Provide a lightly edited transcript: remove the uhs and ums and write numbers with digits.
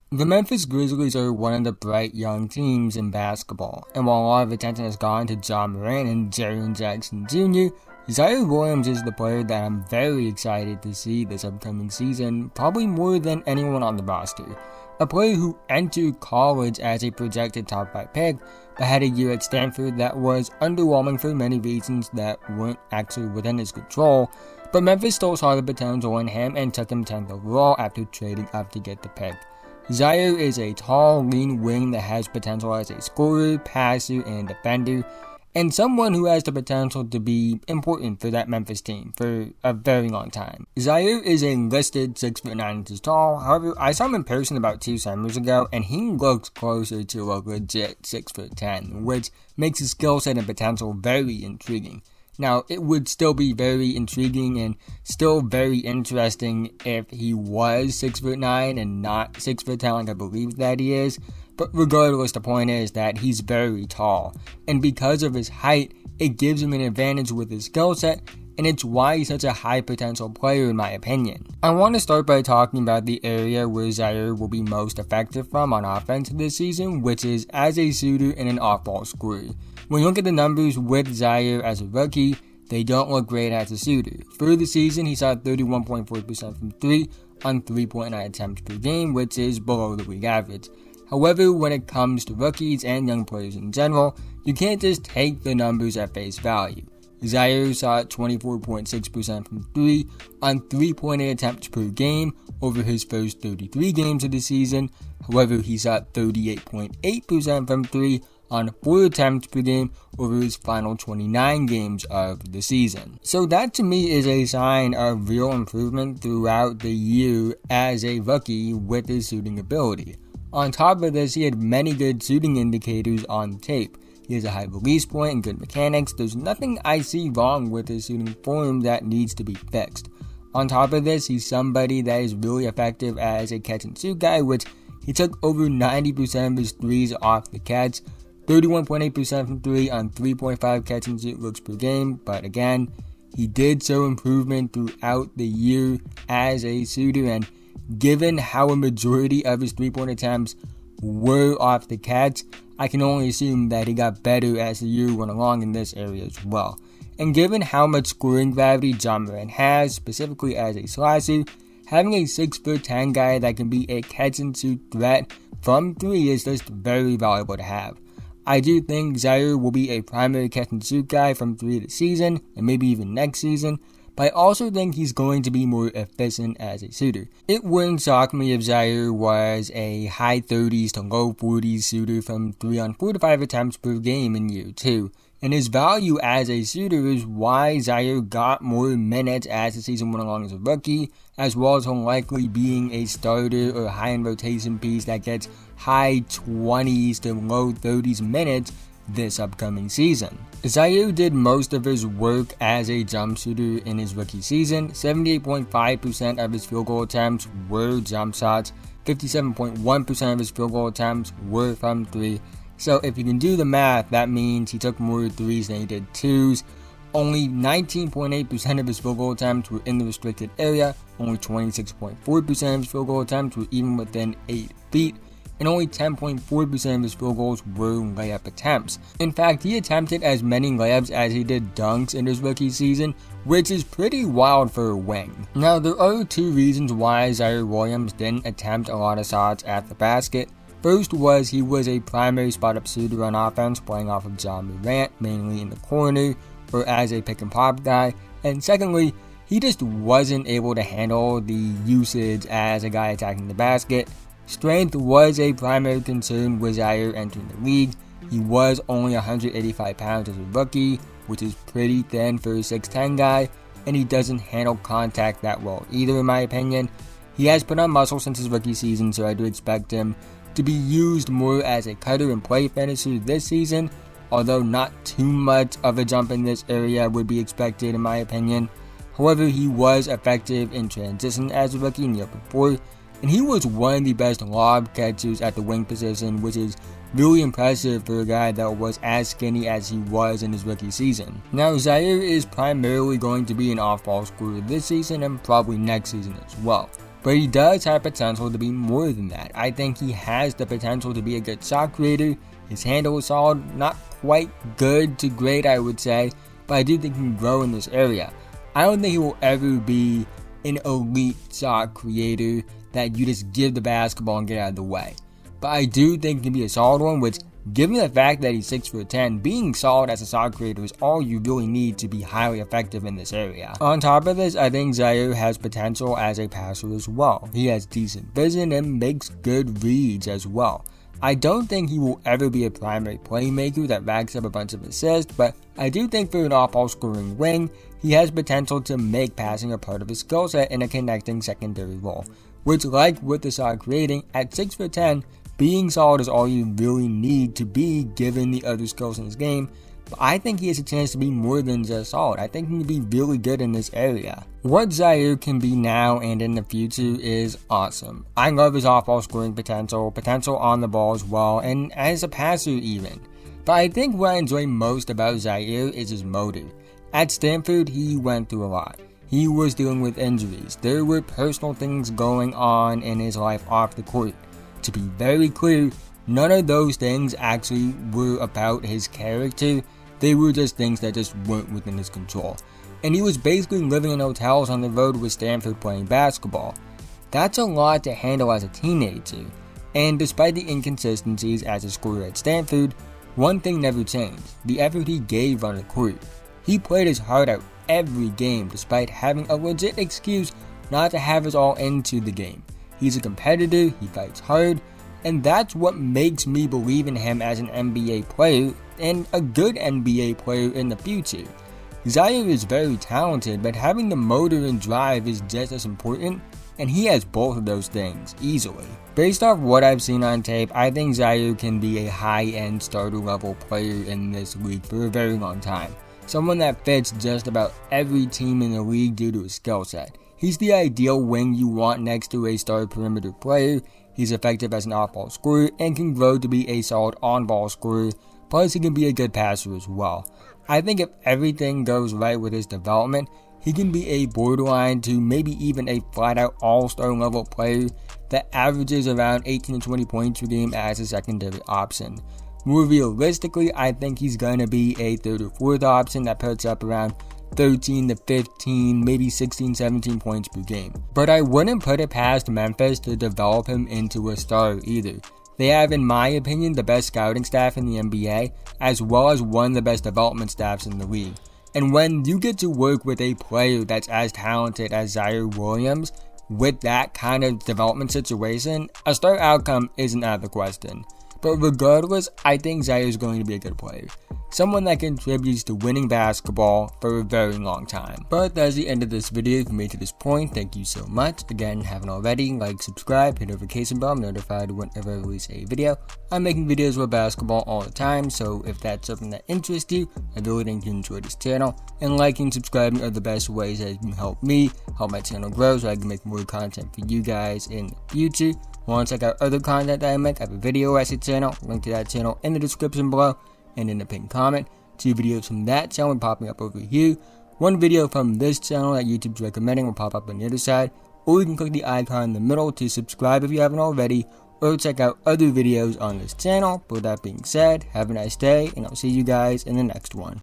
The Memphis Grizzlies are one of the bright young teams in basketball, and while a lot of attention has gone to Morant and Jaren Jackson Jr., Ziaire Williams is the player that I'm very excited to see this upcoming season, probably more than anyone on the roster. A player who entered college as a projected top 5 pick, but had a year at Stanford that was underwhelming for many reasons that weren't actually within his control, but Memphis still saw the potential in him and took him 10th overall after trading up to get the pick. Ziaire is a tall, lean wing that has potential as a scorer, passer, and defender, and someone who has the potential to be important for that Memphis team for a very long time. Ziaire is a listed 6'9" tall, however, I saw him in person about 2 summers ago, and he looks closer to a legit 6'10", which makes his skill set and potential very intriguing. Now, it would still be very intriguing and still very interesting if he was 6'9" and not 6'10" like I believe that he is, but regardless, the point is that he's very tall, and because of his height, it gives him an advantage with his skill set, and it's why he's such a high potential player in my opinion. I want to start by talking about the area where Ziaire will be most effective from on offense this season, which is as a shooter and an off-ball scorer. When you look at the numbers with Ziaire as a rookie, they don't look great as a shooter. For the season, he shot 31.4% from 3 on 3.9 attempts per game, which is below the league average. However, when it comes to rookies and young players in general, you can't just take the numbers at face value. Ziaire shot 24.6% from 3 on 3.8 attempts per game over his first 33 games of the season. However, he shot 38.8% from 3 on 4 attempts per game over his final 29 games of the season. So that to me is a sign of real improvement throughout the year as a rookie with his shooting ability. On top of this, he had many good shooting indicators on tape. He has a high release point and good mechanics. There's nothing I see wrong with his shooting form that needs to be fixed. On top of this, he's somebody that is really effective as a catch and shoot guy, which he took over 90% of his threes off the catch, 31.8% from 3 on 3.5 catch and shoot looks per game, but again, he did show improvement throughout the year as a shooter, and given how a majority of his 3-point attempts were off the catch, I can only assume that he got better as the year went along in this area as well. And given how much scoring gravity Morant has, specifically as a slasher, having a 6'10" guy that can be a catch and shoot threat from 3 is just very valuable to have. I do think Ziaire will be a primary catch and shoot guy from 3 this season, and maybe even next season, but I also think he's going to be more efficient as a shooter. It wouldn't shock me if Ziaire was a high 30s to low 40s shooter from 3 on 4 to 5 attempts per game in year 2. And his value as a shooter is why Ziaire got more minutes as the season went along as a rookie, as well as him likely being a starter or high-end rotation piece that gets high 20s to low 30s minutes this upcoming season. Ziaire did most of his work as a jump shooter in his rookie season. 78.5% of his field goal attempts were jump shots, 57.1% of his field goal attempts were from 3. So if you can do the math, that means he took more 3s than he did 2s. Only 19.8% of his field goal attempts were in the restricted area, only 26.4% of his field goal attempts were even within 8 feet, and only 10.4% of his field goals were layup attempts. In fact, he attempted as many layups as he did dunks in his rookie season, which is pretty wild for a wing. Now, there are 2 reasons why Ziaire Williams didn't attempt a lot of shots at the basket. First was he was a primary spot-up shooter on offense, playing off of Morant, mainly in the corner, or as a pick-and-pop guy, and secondly, he just wasn't able to handle the usage as a guy attacking the basket. Strength was a primary concern with Ziaire entering the league. He was only 185 pounds as a rookie, which is pretty thin for a 6'10" guy, and he doesn't handle contact that well either in my opinion. He has put on muscle since his rookie season, so I do expect him to be used more as a cutter and play finisher this season, although not too much of a jump in this area would be expected in my opinion. However, he was effective in transition as a rookie in the open floor, and he was one of the best lob catchers at the wing position, which is really impressive for a guy that was as skinny as he was in his rookie season. Now, Ziaire is primarily going to be an off-ball scorer this season and probably next season as well. but he does have potential to be more than that. I think he has the potential to be a good shot creator. His handle is solid, not quite good to great, I would say, but I do think he can grow in this area. I don't think he will ever be an elite shot creator that you just give the basketball and get out of the way. But I do think he can be a solid one, which, given the fact that he's 6'10", being solid as a shot creator is all you really need to be highly effective in this area. On top of this, I think Ziaire has potential as a passer as well. He has decent vision and makes good reads as well. I don't think he will ever be a primary playmaker that racks up a bunch of assists, but I do think for an off-ball scoring wing, he has potential to make passing a part of his skill set in a connecting secondary role, which, like with the shot creating, at 6'10", being solid is all you really need to be given the other skills in his game, but I think he has a chance to be more than just solid. I think he can be really good in this area. What Ziaire can be now and in the future is awesome. I love his off-ball scoring potential on the ball as well, and as a passer even. But I think what I enjoy most about Ziaire is his motor. At Stanford, he went through a lot. He was dealing with injuries. There were personal things going on in his life off the court. To be very clear, none of those things actually were about his character. They were just things that just weren't within his control. And he was basically living in hotels on the road with Stanford playing basketball. That's a lot to handle as a teenager. And despite the inconsistencies as a scorer at Stanford, one thing never changed: the effort he gave on the court. He played his heart out every game despite having a legit excuse not to have his all into the game. He's a competitor, he fights hard, and that's what makes me believe in him as an NBA player and a good NBA player in the future. Ziaire is very talented, but having the motor and drive is just as important, and he has both of those things easily. Based off what I've seen on tape, I think Ziaire can be a high-end starter level player in this league for a very long time. Someone that fits just about every team in the league due to his skill set. He's the ideal wing you want next to a star perimeter player. He's effective as an off-ball scorer and can grow to be a solid on-ball scorer, plus he can be a good passer as well. I think if everything goes right with his development, he can be a borderline to maybe even a flat-out all-star level player that averages around 18 to 20 points per game as a secondary option. More realistically, I think he's going to be a third or fourth option that puts up around 13 to 15, maybe 16, 17 points per game. But I wouldn't put it past Memphis to develop him into a star either. They have, in my opinion, the best scouting staff in the NBA, as well as one of the best development staffs in the league. And when you get to work with a player that's as talented as Ziaire Williams, with that kind of development situation, a star outcome isn't out of the question. But regardless, I think Ziaire is going to be a good player. Someone that contributes to winning basketball for a very long time. But that's the end of this video. If you made it to this point, thank you so much. Again, haven't already, like, subscribe, hit notification bell, I'm notified whenever I release a video. I'm making videos with basketball all the time, so if that's something that interests you, I really think you enjoy this channel. And liking and subscribing are the best ways that you can help me, help my channel grow so I can make more content for you guys in the future. Want to check out other content that I make? I have a video essay channel, link to that channel in the description below and in the pinned comment. 2 videos from that channel will popping up over here. 1 video from this channel that YouTube's recommending will pop up on the other side. Or you can click the icon in the middle to subscribe if you haven't already, or check out other videos on this channel. But with that being said, have a nice day, and I'll see you guys in the next one.